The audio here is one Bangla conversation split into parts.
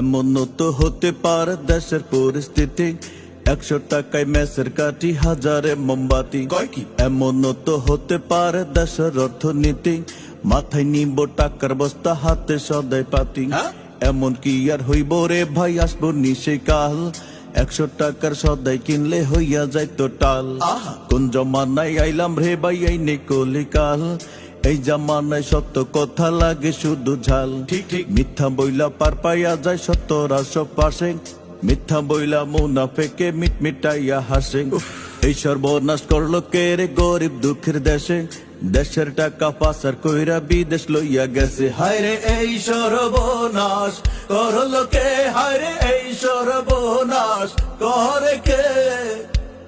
এমন তো হতে পারে দেশের পরিস্থিতি, 100 টাকায় মেসের কাটি, হাজারে মোমবাতি। এমন তো হতে পারে দেশের অর্থনীতি, মাথায় নিব টাকার বস্তা, হাতে সদাই পাতি। এমন কি আর হইব রে ভাই, আসবো নিশে কাল, 100 টাকার সদাই কিনলে হইয়া যাইতো টাল। কোন জমানায় আইলাম রে ভাই, এই নেই কলিকাল, এই জামানায় সত্য কথা লাগে শুধু ঝাল। ঠিক ঠিক মিথ্যা বইলা পার পাইয়া যায় সত্যর আশেপাশে, মিথ্যা বইলা মুনাফেকে মিটমিটাইয়া হাসে। এই সর্বনাশ করলো কে রে গরিব দুঃখের দেশে, দেশের টাকা পাচার কইরা বিদেশ লইয়া গেছে। হায়রে এই সর্বনাশ করলো কে, হায়রে এই সর্বনাশ করে কে,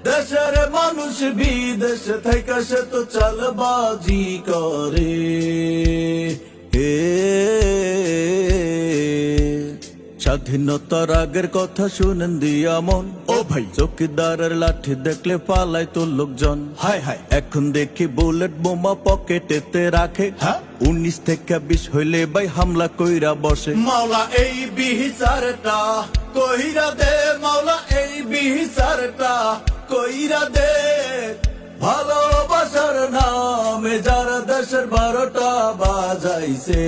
দেশের মানুষ বিদেশে থেকে সে তো চালবাজি করে। স্বাধীনতার আগের কথা শুনেন দিয়া মন, ও ভাই চৌকিদারের লাঠি দেখলে পালায় তো লোকজন। হায় হায় এখন দেখি বুলেট বোমা পকেটেতে রাখে, 19 থেকে 20 হইলে ভাই হামলা কইরা বসে। মাওলা এই বিচারটা কইরা দে, মাওলা এই বিচারটা কইরা দে, ভালোবাসার নামে যারা দেশের 12টা বাজাইছে।